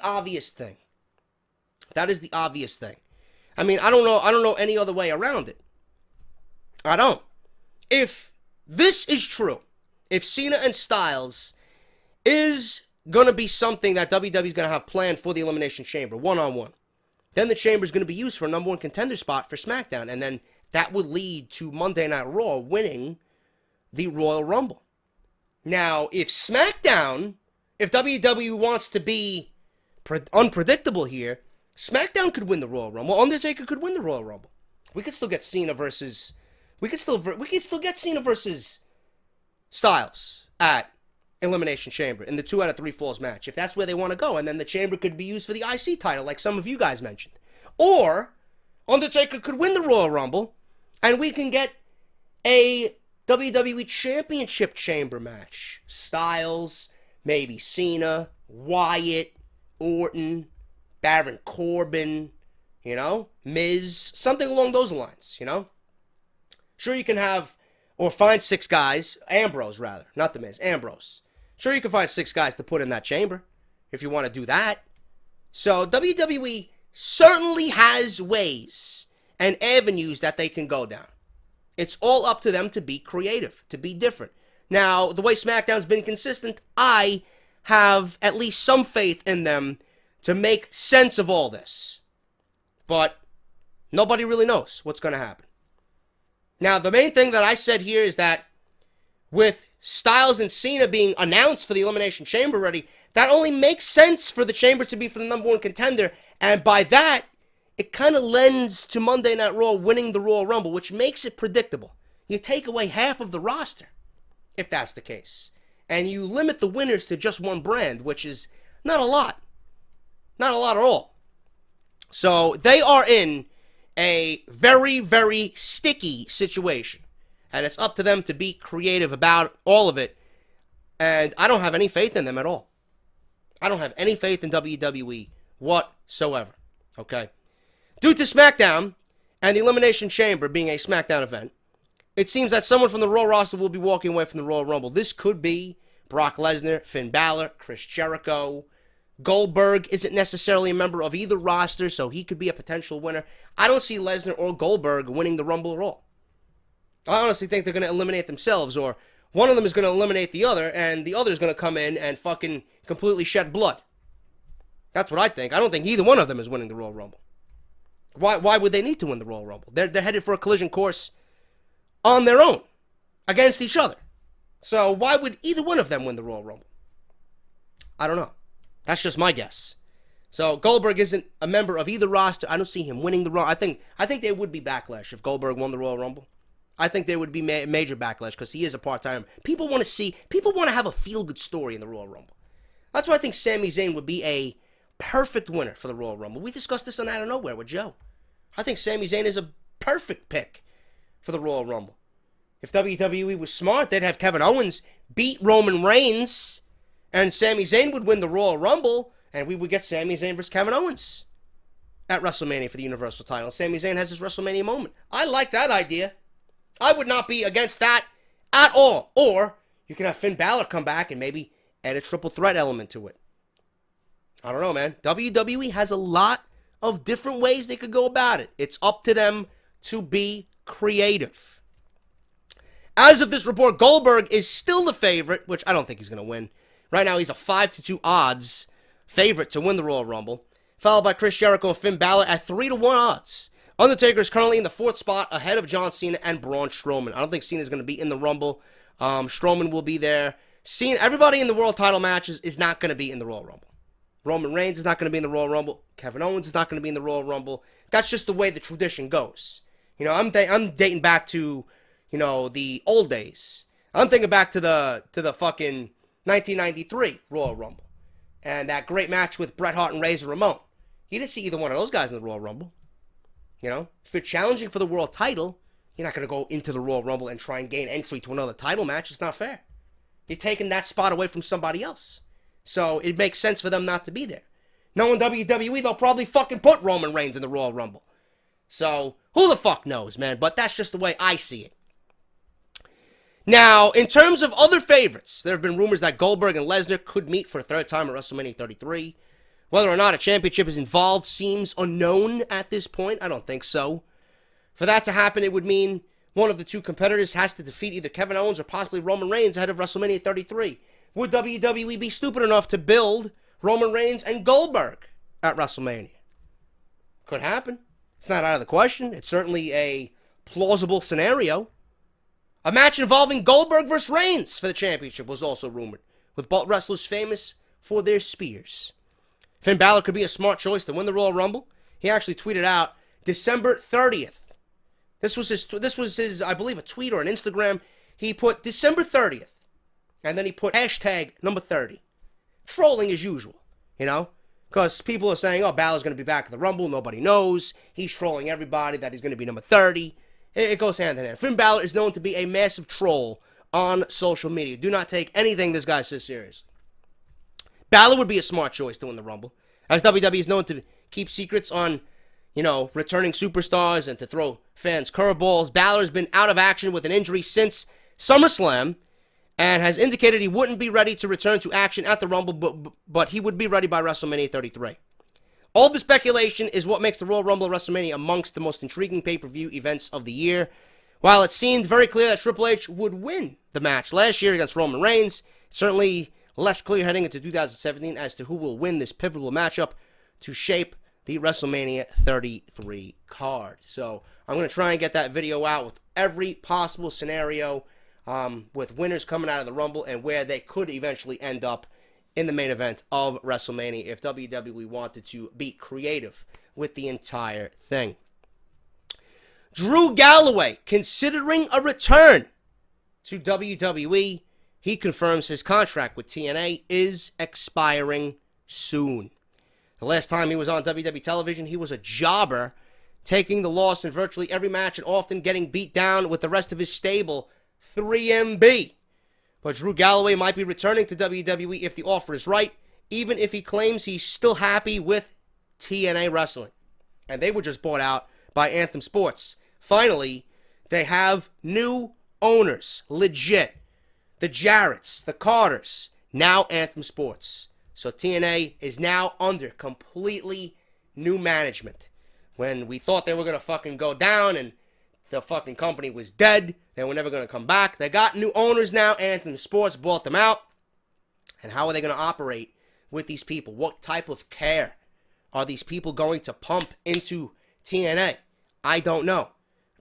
obvious thing. That is the obvious thing. I mean, I don't know any other way around it. I don't. If this is true, if Cena and Styles is going to be something that WWE is going to have planned for the Elimination Chamber, one-on-one, then the Chamber is going to be used for a number 1 contender spot for SmackDown, and then that would lead to Monday Night Raw winning the Royal Rumble. Now, if WWE wants to be unpredictable here, SmackDown could win the Royal Rumble. Undertaker could win the Royal Rumble. We could still get Cena versus... We could still get Cena versus Styles at Elimination Chamber in the 2 out of 3 falls match, if that's where they want to go. And then the Chamber could be used for the IC title, like some of you guys mentioned. Or Undertaker could win the Royal Rumble, and we can get a WWE Championship Chamber match. Styles, maybe Cena, Wyatt, Orton, Baron Corbin, you know, Miz, something along those lines, you know. Sure, you can have, or find 6 guys, Ambrose rather, not the Miz, Ambrose. Sure, you can find 6 guys to put in that chamber if you want to do that. So WWE certainly has ways and avenues that they can go down. It's all up to them to be creative, to be different. Now, the way SmackDown's been consistent, I have at least some faith in them to make sense of all this. But nobody really knows what's going to happen. Now, the main thing that I said here is that with Styles and Cena being announced for the Elimination Chamber already, that only makes sense for the Chamber to be for the number 1 contender. And by that, it kind of lends to Monday Night Raw winning the Royal Rumble, which makes it predictable. You take away half of the roster, if that's the case. And you limit the winners to just one brand, which is not a lot. Not a lot at all. So they are in a very, very sticky situation. And it's up to them to be creative about all of it. And I don't have any faith in them at all. I don't have any faith in WWE whatsoever. Okay? Due to SmackDown and the Elimination Chamber being a SmackDown event, it seems that someone from the Raw roster will be walking away from the Royal Rumble. This could be Brock Lesnar, Finn Balor, Chris Jericho. Goldberg isn't necessarily a member of either roster, so he could be a potential winner. I don't see Lesnar or Goldberg winning the Rumble at all. I honestly think they're going to eliminate themselves, or one of them is going to eliminate the other, and the other is going to come in and fucking completely shed blood. That's what I think. I don't think either one of them is winning the Royal Rumble. Why would they need to win the Royal Rumble? They're headed for a collision course on their own, against each other. So why would either one of them win the Royal Rumble? I don't know. That's just my guess. So Goldberg isn't a member of either roster. I don't see him winning the Royal. I think there would be backlash if Goldberg won the Royal Rumble. I think there would be major backlash because he is a part-time. People want to have a feel-good story in the Royal Rumble. That's why I think Sami Zayn would be a perfect winner for the Royal Rumble. We discussed this on Out of Nowhere with Joe. I think Sami Zayn is a perfect pick for the Royal Rumble. If WWE was smart, they'd have Kevin Owens beat Roman Reigns, and Sami Zayn would win the Royal Rumble, and we would get Sami Zayn versus Kevin Owens at WrestleMania for the Universal title. Sami Zayn has his WrestleMania moment. I like that idea. I would not be against that at all. Or you can have Finn Balor come back and maybe add a triple threat element to it. I don't know, man. WWE has a lot of different ways they could go about it. It's up to them to be creative. As of this report, Goldberg is still the favorite, which I don't think he's going to win. Right now, he's a 5-2 odds favorite to win the Royal Rumble, followed by Chris Jericho and Finn Balor at 3-1 odds. Undertaker is currently in the 4th spot ahead of John Cena and Braun Strowman. I don't think Cena is going to be in the Rumble. Strowman will be there. Cena, everybody in the world title matches is not going to be in the Royal Rumble. Roman Reigns is not going to be in the Royal Rumble. Kevin Owens is not going to be in the Royal Rumble. That's just the way the tradition goes. You know, I'm dating back to, you know, the old days. I'm thinking back to the fucking 1993 Royal Rumble. And that great match with Bret Hart and Razor Ramon. You didn't see either one of those guys in the Royal Rumble. You know, if you're challenging for the world title, you're not going to go into the Royal Rumble and try and gain entry to another title match. It's not fair. You're taking that spot away from somebody else. So it makes sense for them not to be there. Knowing WWE, they'll probably fucking put Roman Reigns in the Royal Rumble. So who the fuck knows, man? But that's just the way I see it. Now, in terms of other favorites, there have been rumors that Goldberg and Lesnar could meet for a 3rd time at WrestleMania 33. Whether or not a championship is involved seems unknown at this point. I don't think so. For that to happen, it would mean one of the two competitors has to defeat either Kevin Owens or possibly Roman Reigns ahead of WrestleMania 33. Would WWE be stupid enough to build Roman Reigns and Goldberg at WrestleMania? Could happen. It's not out of the question. It's certainly a plausible scenario. A match involving Goldberg versus Reigns for the championship was also rumored, with both wrestlers famous for their spears. Finn Balor could be a smart choice to win the Royal Rumble. He actually tweeted out December 30th. This was his, I believe, a tweet or an Instagram. He put December 30th. And then he put hashtag number 30. Trolling as usual, you know? Because people are saying, oh, Balor's going to be back at the Rumble. Nobody knows. He's trolling everybody that he's going to be number 30. It goes hand in hand. Finn Balor is known to be a massive troll on social media. Do not take anything this guy says seriously. Balor would be a smart choice to win the Rumble, as WWE is known to keep secrets on, you know, returning superstars and to throw fans curveballs. Balor has been out of action with an injury since SummerSlam and has indicated he wouldn't be ready to return to action at the Rumble, but he would be ready by WrestleMania 33. All the speculation is what makes the Royal Rumble at WrestleMania amongst the most intriguing pay-per-view events of the year. While it seemed very clear that Triple H would win the match last year against Roman Reigns, certainly less clear heading into 2017 as to who will win this pivotal matchup to shape the WrestleMania 33 card. So I'm going to try and get that video out with every possible scenario, with winners coming out of the Rumble and where they could eventually end up in the main event of WrestleMania if WWE wanted to be creative with the entire thing. Drew Galloway considering a return to WWE. He confirms his contract with TNA is expiring soon. The last time he was on WWE television, he was a jobber, taking the loss in virtually every match and often getting beat down with the rest of his stable, 3MB. But Drew Galloway might be returning to WWE if the offer is right, even if he claims he's still happy with TNA Wrestling. And they were just bought out by Anthem Sports. Finally, they have new owners, legit. The Jarretts, the Carters, now Anthem Sports. So TNA is now under completely new management. When we thought they were going to fucking go down and the fucking company was dead, they were never going to come back. They got new owners now. Anthem Sports bought them out. And how are they going to operate with these people? What type of care are these people going to pump into TNA? I don't know.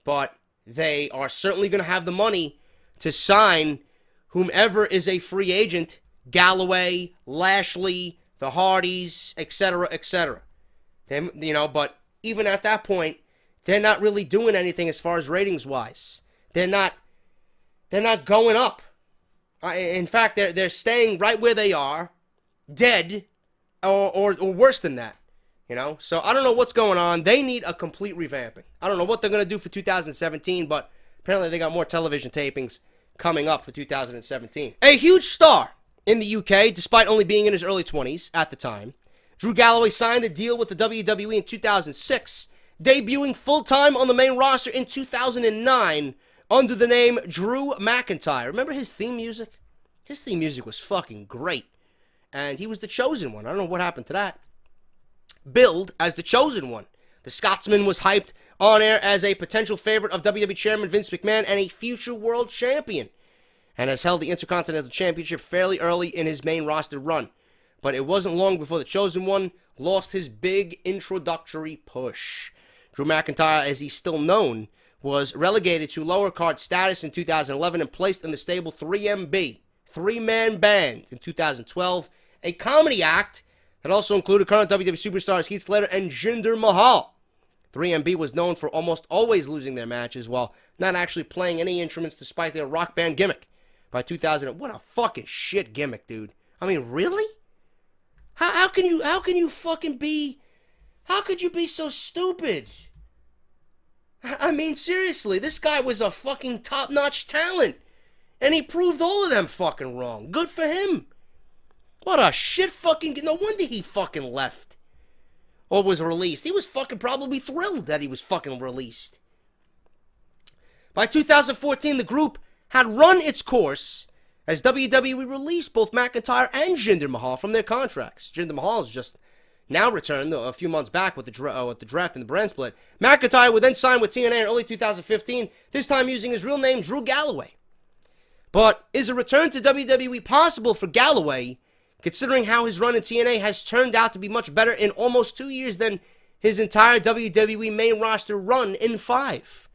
But they are certainly going to have the money to sign whomever is a free agent, Galloway, Lashley, the Hardys, etc., etc. You know, but even at that point, they're not really doing anything as far as ratings-wise. They're not going up. In fact, they're staying right where they are, dead, or worse than that. You know, so I don't know what's going on. They need a complete revamping. I don't know what they're going to do for 2017, but apparently they got more television tapings coming up for 2017. A huge star in the UK, despite only being in his early 20s at the time, Drew Galloway signed a deal with the WWE in 2006, debuting full-time on the main roster in 2009 under the name Drew McIntyre. Remember his theme music? His theme music was fucking great. And he was the chosen one. I don't know what happened to that. Billed as the chosen one. The Scotsman was hyped on air as a potential favorite of WWE Chairman Vince McMahon and a future world champion, and has held the Intercontinental Championship fairly early in his main roster run. But it wasn't long before the chosen one lost his big introductory push. Drew McIntyre, as he's still known, was relegated to lower card status in 2011 and placed in the stable 3MB, three-man band, in 2012, a comedy act that also included current WWE superstars Heath Slater and Jinder Mahal. 3MB was known for almost always losing their matches while not actually playing any instruments despite their rock band gimmick. By 2000, what a fucking shit gimmick, dude. I mean, really? How can you fucking be, how could you be so stupid? I mean, seriously, this guy was a fucking top-notch talent, and he proved all of them fucking wrong. Good for him. What a shit fucking, no wonder he fucking left. Or was released. He was fucking probably thrilled that he was fucking released. By 2014, the group had run its course as WWE released both McIntyre and Jinder Mahal from their contracts. Jinder Mahal has just now returned a few months back with the draft and the brand split. McIntyre would then sign with TNA in early 2015, this time using his real name, Drew Galloway. But is a return to WWE possible for Galloway, considering how his run in TNA has turned out to be much better in almost 2 years than his entire WWE main roster run in 5?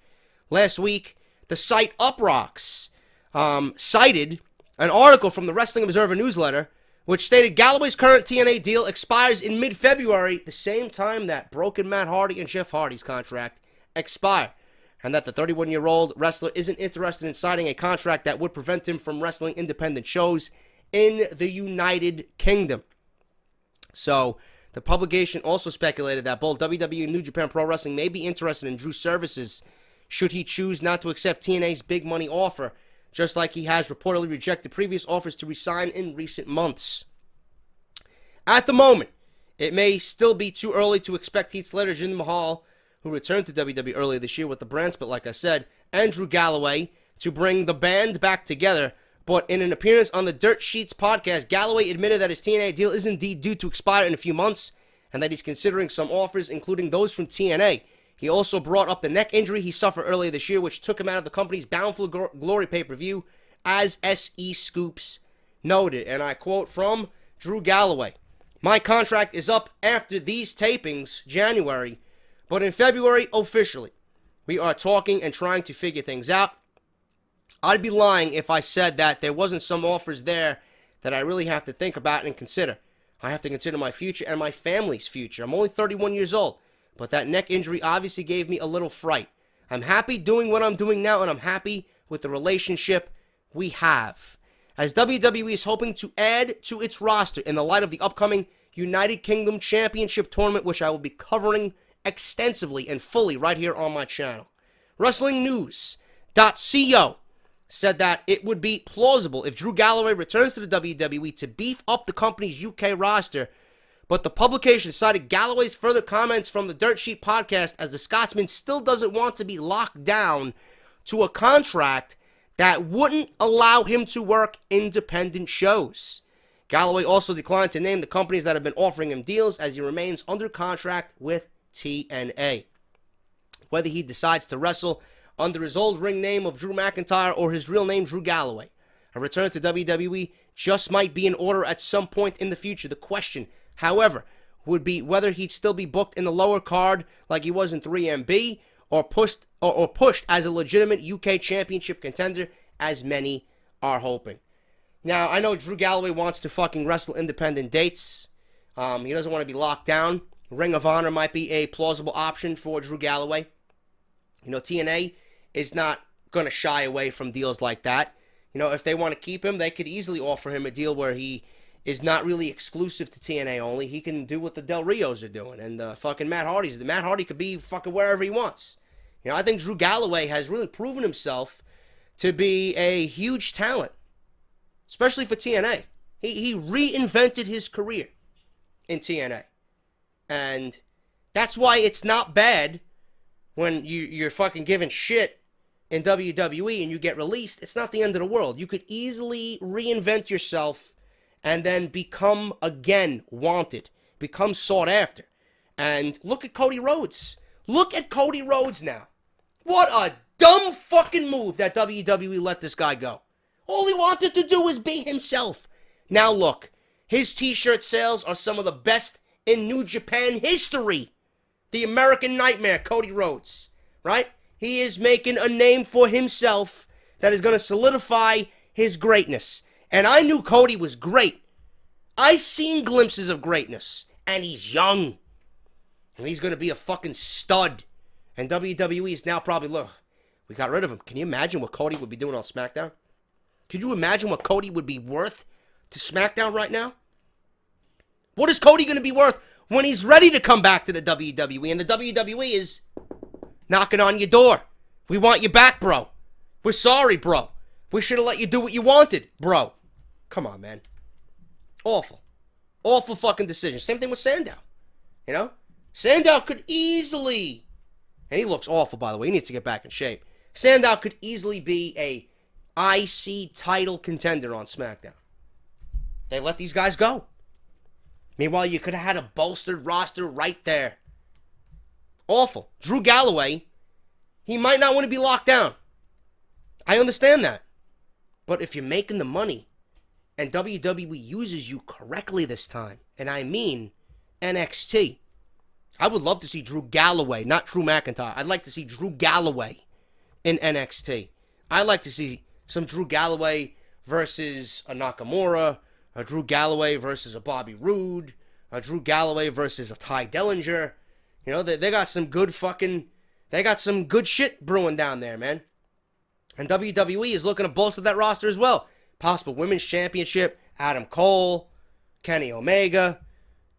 Last week, the site Uprocks cited an article from the Wrestling Observer newsletter, which stated Galloway's current TNA deal expires in mid-February, the same time that Broken Matt Hardy and Jeff Hardy's contract expire. and that the 31-year-old wrestler isn't interested in signing a contract that would prevent him from wrestling independent shows in the United Kingdom. So, the publication also speculated that both WWE and New Japan Pro Wrestling may be interested in Drew's services should he choose not to accept TNA's big money offer, just like he has reportedly rejected previous offers to resign in recent months. At the moment, it may still be too early to expect Heath Slater, Jinder Mahal, who returned to WWE earlier this year with the brand split, like I said, and Drew Galloway to bring the band back together. But in an appearance on the Dirt Sheets podcast, Galloway admitted that his TNA deal is indeed due to expire in a few months, and that he's considering some offers, including those from TNA. He also brought up the neck injury he suffered earlier this year, which took him out of the company's Bound for Glory pay-per-view, as SE Scoops noted. And I quote from Drew Galloway, "My contract is up after these tapings, January, but in February, officially. We are talking and trying to figure things out. I'd be lying if I said that there wasn't some offers there that I really have to think about and consider. I have to consider my future and my family's future. I'm only 31 years old, but that neck injury obviously gave me a little fright. I'm happy doing what I'm doing now, and I'm happy with the relationship we have." As WWE is hoping to add to its roster in the light of the upcoming United Kingdom Championship Tournament, which I will be covering extensively and fully right here on my channel. WrestlingNews.co said that it would be plausible if Drew Galloway returns to the WWE to beef up the company's UK roster, but the publication cited Galloway's further comments from the Dirt Sheet podcast as the Scotsman still doesn't want to be locked down to a contract that wouldn't allow him to work independent shows. Galloway also declined to name the companies that have been offering him deals, as he remains under contract with TNA. Whether he decides to wrestle under his old ring name of Drew McIntyre or his real name Drew Galloway, a return to WWE just might be in order at some point in the future. The question, however, would be whether he'd still be booked in the lower card like he was in 3MB, or pushed as a legitimate UK championship contender, as many are hoping. Now, I know Drew Galloway wants to fucking wrestle independent dates. He doesn't want to be locked down. Ring of Honor might be a plausible option for Drew Galloway. You know, TNA is not going to shy away from deals like that. You know, if they want to keep him, they could easily offer him a deal where he is not really exclusive to TNA only. He can do what the Del Rios are doing and fucking Matt Hardy's. Matt Hardy could be fucking wherever he wants. You know, I think Drew Galloway has really proven himself to be a huge talent, especially for TNA. He reinvented his career in TNA. And that's why it's not bad when you're fucking giving shit in WWE and you get released. It's not the end of the world. You could easily reinvent yourself and then become again wanted, become sought after. And look at Cody Rhodes. Look at Cody Rhodes now. What a dumb fucking move that WWE let this guy go. All he wanted to do was be himself. Now look, his t-shirt sales are some of the best in New Japan history. The American Nightmare, Cody Rhodes, right? He is making a name for himself that is going to solidify his greatness. And I knew Cody was great. I seen glimpses of greatness. And he's young. And he's going to be a fucking stud. And WWE is now probably, look, we got rid of him. Can you imagine what Cody would be doing on SmackDown? Could you imagine what Cody would be worth to SmackDown right now? What is Cody going to be worth when he's ready to come back to the WWE? And the WWE is knocking on your door. We want you back, bro. We're sorry, bro. We should have let you do what you wanted, bro. Come on, man. Awful. Awful fucking decision. Same thing with Sandow. You know? Sandow could easily, and he looks awful, by the way. He needs to get back in shape. Sandow could easily be a IC title contender on SmackDown. They let these guys go. Meanwhile, you could have had a bolstered roster right there. Awful. Drew Galloway, he might not want to be locked down. I understand that. But if you're making the money, and WWE uses you correctly this time, and I mean NXT, I would love to see Drew Galloway, not Drew McIntyre. I'd like to see Drew Galloway in NXT. I'd like to see some Drew Galloway versus a Nakamura, a Drew Galloway versus a Bobby Roode, a Drew Galloway versus a Ty Dillinger. You know, they got some good fucking They got some good shit brewing down there, man. And WWE is looking to bolster that roster as well. Possible Women's Championship, Adam Cole, Kenny Omega,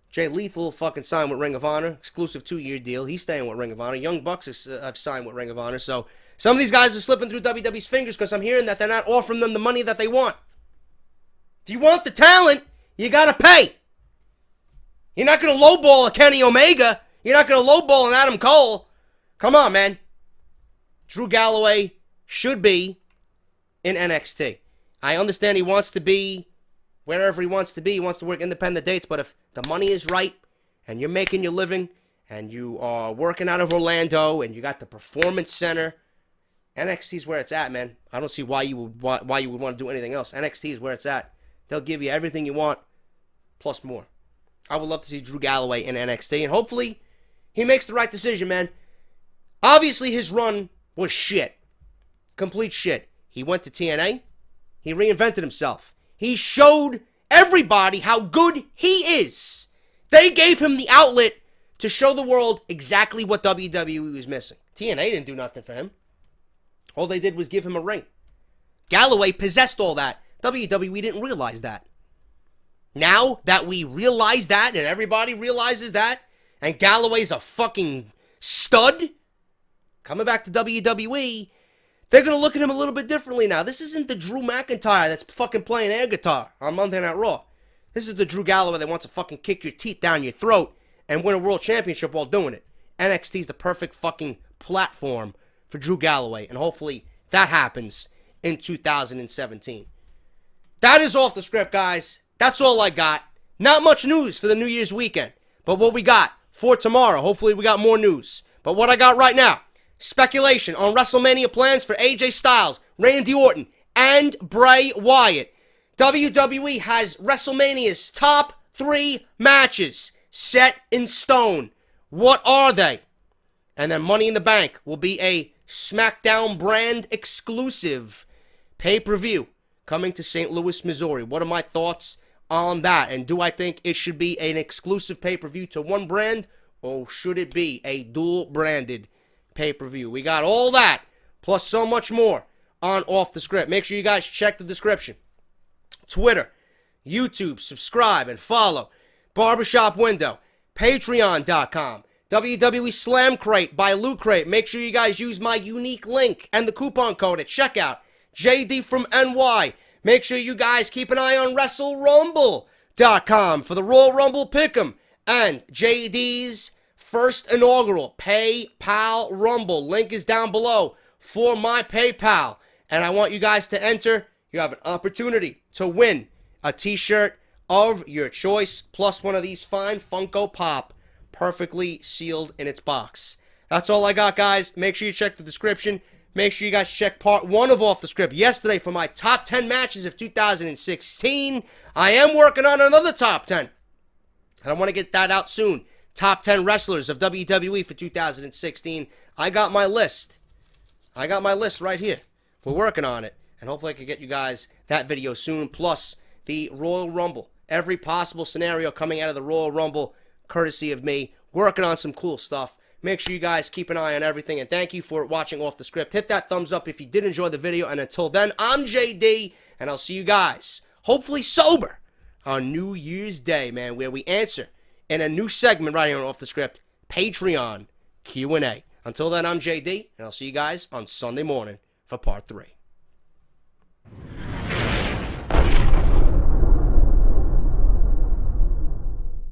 Jay Lethal fucking signed with Ring of Honor. Exclusive 2-year deal. He's staying with Ring of Honor. Young Bucks have signed with Ring of Honor. So some of these guys are slipping through WWE's fingers because I'm hearing that they're not offering them the money that they want. If you want the talent, you gotta pay. You're not gonna lowball a Kenny Omega. You're not gonna lowball an Adam Cole. Come on, man. Drew Galloway should be in NXT. I understand he wants to be wherever he wants to be. He wants to work independent dates. But if the money is right and you're making your living and you are working out of Orlando and you got the Performance Center, NXT is where it's at, man. I don't see why you would want to do anything else. NXT is where it's at. They'll give you everything you want plus more. I would love to see Drew Galloway in NXT. And hopefully he makes the right decision, man. Obviously his run was shit. Complete shit. He went to TNA. He reinvented himself. He showed everybody how good he is. They gave him the outlet to show the world exactly what WWE was missing. TNA didn't do nothing for him. All they did was give him a ring. Galloway possessed all that. WWE didn't realize that. Now that we realize that and everybody realizes that, and Galloway's a fucking stud, coming back to WWE, they're going to look at him a little bit differently now. This isn't the Drew McIntyre that's fucking playing air guitar on Monday Night Raw. This is the Drew Galloway that wants to fucking kick your teeth down your throat and win a world championship while doing it. NXT's the perfect fucking platform for Drew Galloway, and hopefully that happens in 2017. That is off the script, guys. That's all I got. Not much news for the New Year's weekend, but what we got for tomorrow, hopefully we got more news. But what I got right now, speculation on WrestleMania plans for AJ Styles, Randy Orton, and Bray Wyatt. WWE has WrestleMania's top 3 matches set in stone. What are they? And then Money in the Bank will be a SmackDown brand exclusive pay-per-view coming to St. Louis, Missouri. What are my thoughts on that? And do I think it should be an exclusive pay-per-view to one brand, or should it be a dual-branded pay-per-view? We got all that, plus so much more on Off the Script. Make sure you guys check the description. Twitter, YouTube, subscribe and follow. Barbershop Window, Patreon.com, WWE Slam Crate by Loot Crate. Make sure you guys use my unique link and the coupon code at checkout. JD from NY. Make sure you guys keep an eye on WrestleRumble.com for the Royal Rumble Pick'em and JD's first inaugural PayPal Rumble. Link is down below for my PayPal. And I want you guys to enter. You have an opportunity to win a t-shirt of your choice, plus one of these fine Funko Pop, perfectly sealed in its box. That's all I got, guys. Make sure you check the description. Make sure you guys check part 1 of Off the Script yesterday for my top 10 matches of 2016. I am working on another top 10. And I want to get that out soon. Top 10 wrestlers of WWE for 2016. I got my list. I got my list right here. We're working on it. And hopefully I can get you guys that video soon. Plus the Royal Rumble. Every possible scenario coming out of the Royal Rumble, courtesy of me. Working on some cool stuff. Make sure you guys keep an eye on everything. And thank you for watching Off the Script. Hit that thumbs up if you did enjoy the video. And until then, I'm JD. And I'll see you guys, hopefully sober, on New Year's Day, man. Where we answer in a new segment right here on Off the Script, Patreon Q&A. Until then, I'm JD. And I'll see you guys on Sunday morning for part 3.